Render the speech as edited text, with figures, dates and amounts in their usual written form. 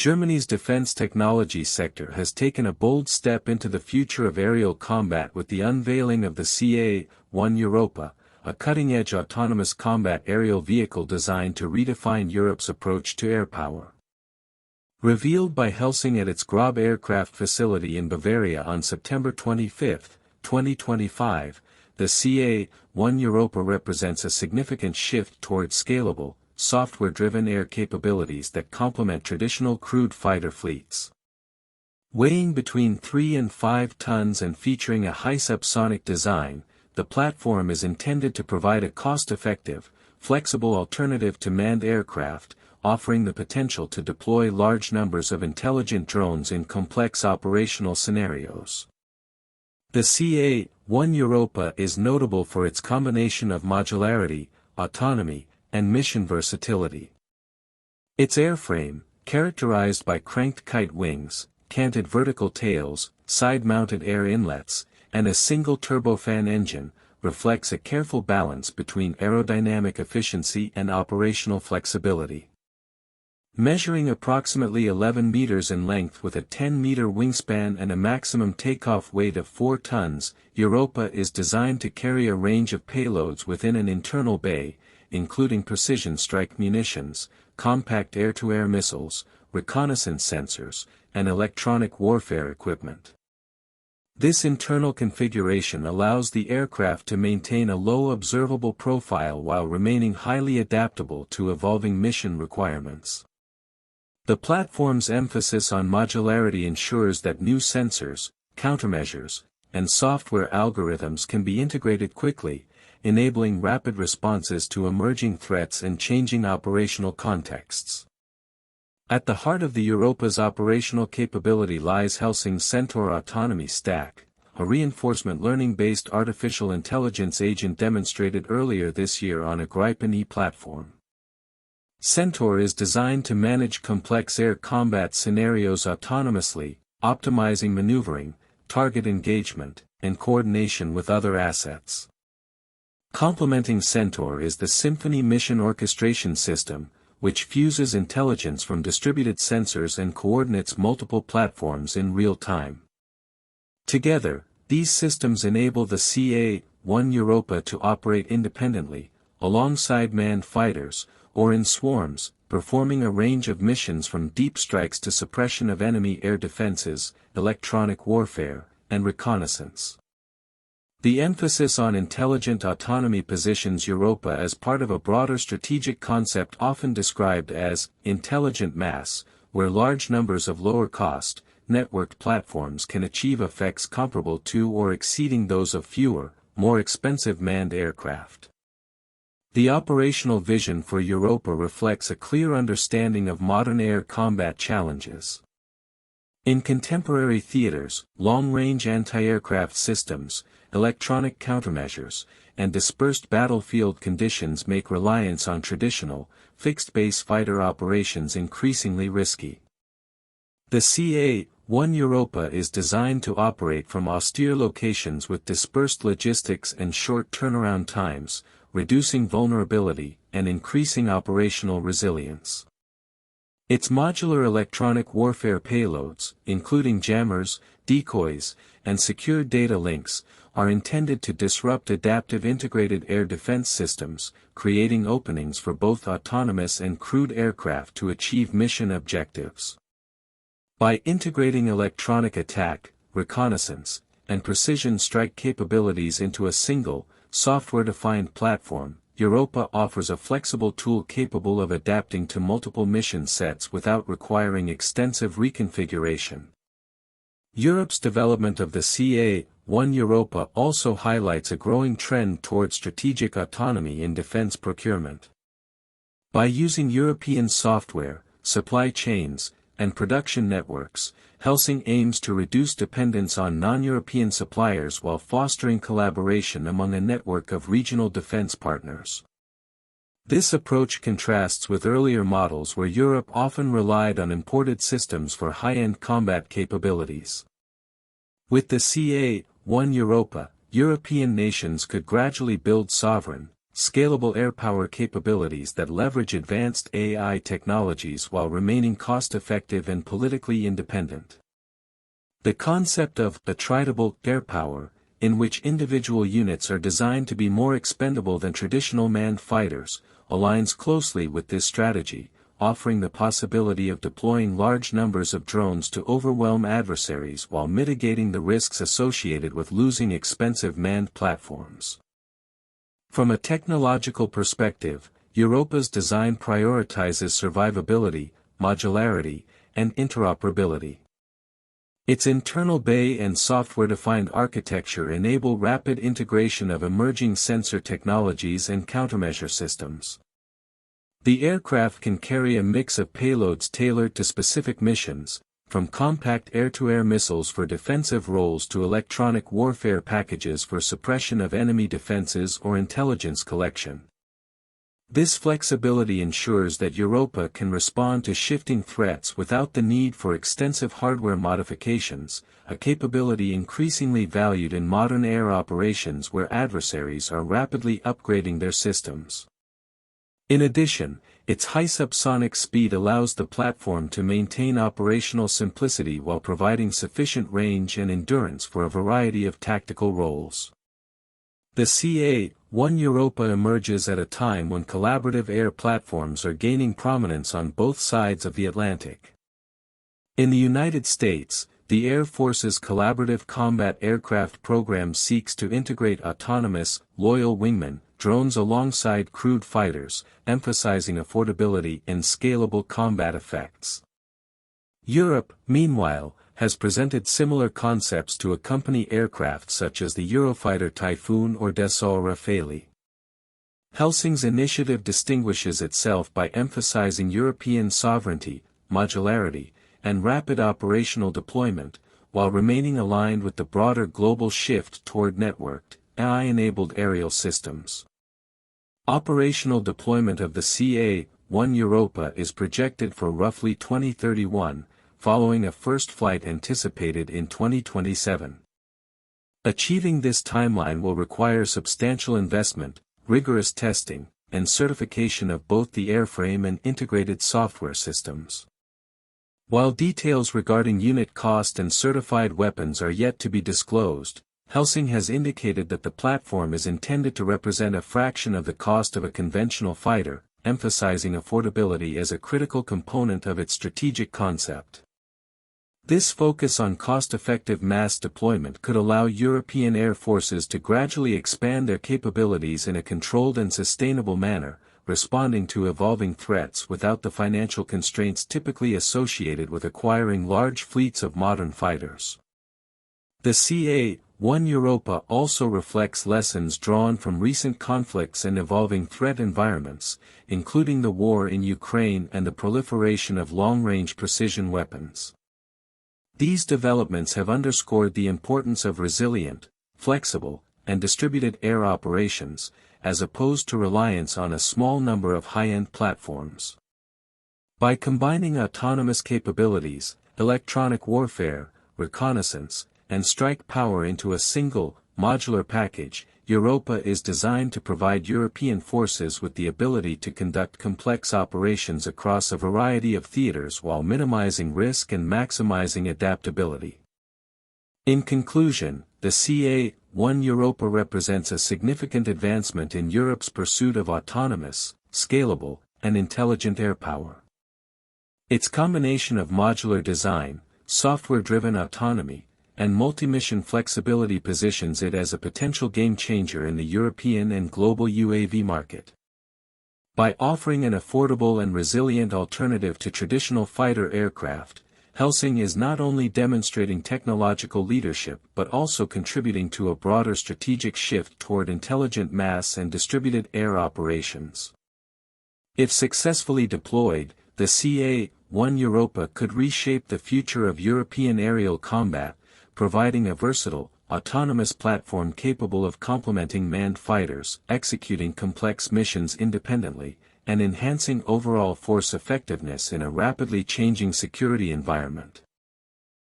Germany's defense technology sector has taken a bold step into the future of aerial combat with the unveiling of the CA-1 Europa, a cutting-edge autonomous combat aerial vehicle designed to redefine Europe's approach to air power. Revealed by Helsing at its Grob aircraft facility in Bavaria on September 25, 2025, the CA-1 Europa represents a significant shift toward scalable, software-driven air capabilities that complement traditional crewed fighter fleets. Weighing between 3 and 5 tons and featuring a high-subsonic design, the platform is intended to provide a cost-effective, flexible alternative to manned aircraft, offering the potential to deploy large numbers of intelligent drones in complex operational scenarios. The CA-1 Europa is notable for its combination of modularity, autonomy, and mission versatility. Its airframe, characterized by cranked-kite wings, canted vertical tails, side-mounted air inlets, and a single turbofan engine, reflects a careful balance between aerodynamic efficiency and operational flexibility. Measuring approximately 11 meters in length with a 10-meter wingspan and a maximum takeoff weight of 4 tons, Europa is designed to carry a range of payloads within an internal bay, including precision strike munitions, compact air-to-air missiles, reconnaissance sensors, and electronic warfare equipment. This internal configuration allows the aircraft to maintain a low observable profile while remaining highly adaptable to evolving mission requirements. The platform's emphasis on modularity ensures that new sensors, countermeasures, and software algorithms can be integrated quickly, enabling rapid responses to emerging threats and changing operational contexts. At the heart of the Europa's operational capability lies Helsing's Centaur Autonomy Stack, a reinforcement learning-based artificial intelligence agent demonstrated earlier this year on a Gripen E platform. Centaur is designed to manage complex air combat scenarios autonomously, optimizing maneuvering, target engagement, and coordination with other assets. Complementing Centaur is the Symphony Mission Orchestration System, which fuses intelligence from distributed sensors and coordinates multiple platforms in real time. Together, these systems enable the CA-1 Europa to operate independently, alongside manned fighters, or in swarms, performing a range of missions from deep strikes to suppression of enemy air defenses, electronic warfare, and reconnaissance. The emphasis on intelligent autonomy positions Europa as part of a broader strategic concept often described as intelligent mass, where large numbers of lower-cost, networked platforms can achieve effects comparable to or exceeding those of fewer, more expensive manned aircraft. The operational vision for Europa reflects a clear understanding of modern air combat challenges. In contemporary theaters, long-range anti-aircraft systems, electronic countermeasures, and dispersed battlefield conditions make reliance on traditional, fixed-base fighter operations increasingly risky. The CA-1 Europa is designed to operate from austere locations with dispersed logistics and short turnaround times, reducing vulnerability and increasing operational resilience. Its modular electronic warfare payloads, including jammers, decoys, and secure data links, are intended to disrupt adaptive integrated air defense systems, creating openings for both autonomous and crewed aircraft to achieve mission objectives. By integrating electronic attack, reconnaissance, and precision strike capabilities into a single, software-defined platform, Europa offers a flexible tool capable of adapting to multiple mission sets without requiring extensive reconfiguration. Europe's development of the CA-1 Europa also highlights a growing trend toward strategic autonomy in defense procurement. By using European software, supply chains, and production networks, Helsing aims to reduce dependence on non-European suppliers while fostering collaboration among a network of regional defense partners. This approach contrasts with earlier models where Europe often relied on imported systems for high-end combat capabilities. With the CA-1 Europa, European nations could gradually build sovereign, scalable air power capabilities that leverage advanced AI technologies while remaining cost-effective and politically independent. The concept of attritable air power, in which individual units are designed to be more expendable than traditional manned fighters, aligns closely with this strategy, offering the possibility of deploying large numbers of drones to overwhelm adversaries while mitigating the risks associated with losing expensive manned platforms. From a technological perspective, Europa's design prioritizes survivability, modularity, and interoperability. Its internal BAE and software-defined architecture enable rapid integration of emerging sensor technologies and countermeasure systems. The aircraft can carry a mix of payloads tailored to specific missions, from compact air-to-air missiles for defensive roles to electronic warfare packages for suppression of enemy defenses or intelligence collection. This flexibility ensures that Europa can respond to shifting threats without the need for extensive hardware modifications, a capability increasingly valued in modern air operations where adversaries are rapidly upgrading their systems. In addition, its high-subsonic speed allows the platform to maintain operational simplicity while providing sufficient range and endurance for a variety of tactical roles. The CA-1 Europa emerges at a time when collaborative air platforms are gaining prominence on both sides of the Atlantic. In the United States, the Air Force's Collaborative Combat Aircraft program seeks to integrate autonomous, loyal wingmen drones alongside crewed fighters, emphasizing affordability and scalable combat effects. Europe, meanwhile, has presented similar concepts to accompany aircraft such as the Eurofighter Typhoon or Dassault Rafale. Helsing's initiative distinguishes itself by emphasizing European sovereignty, modularity, and rapid operational deployment, while remaining aligned with the broader global shift toward networked, AI-enabled aerial systems. Operational deployment of the CA-1 Europa is projected for roughly 2031, following a first flight anticipated in 2027. Achieving this timeline will require substantial investment, rigorous testing, and certification of both the airframe and integrated software systems. While details regarding unit cost and certified weapons are yet to be disclosed, Helsing has indicated that the platform is intended to represent a fraction of the cost of a conventional fighter, emphasizing affordability as a critical component of its strategic concept. This focus on cost-effective mass deployment could allow European air forces to gradually expand their capabilities in a controlled and sustainable manner, responding to evolving threats without the financial constraints typically associated with acquiring large fleets of modern fighters. The CA-1 Europa also reflects lessons drawn from recent conflicts and evolving threat environments, including the war in Ukraine and the proliferation of long-range precision weapons. These developments have underscored the importance of resilient, flexible, and distributed air operations, as opposed to reliance on a small number of high-end platforms. By combining autonomous capabilities, electronic warfare, reconnaissance, and strike power into a single, modular package, Europa is designed to provide European forces with the ability to conduct complex operations across a variety of theaters while minimizing risk and maximizing adaptability. In conclusion, the CA-1 Europa represents a significant advancement in Europe's pursuit of autonomous, scalable, and intelligent air power. Its combination of modular design, software-driven autonomy, and multi-mission flexibility positions it as a potential game-changer in the European and global UAV market. By offering an affordable and resilient alternative to traditional fighter aircraft, Helsing is not only demonstrating technological leadership but also contributing to a broader strategic shift toward intelligent mass and distributed air operations. If successfully deployed, the CA-1 Europa could reshape the future of European aerial combat, providing a versatile, autonomous platform capable of complementing manned fighters, executing complex missions independently, and enhancing overall force effectiveness in a rapidly changing security environment.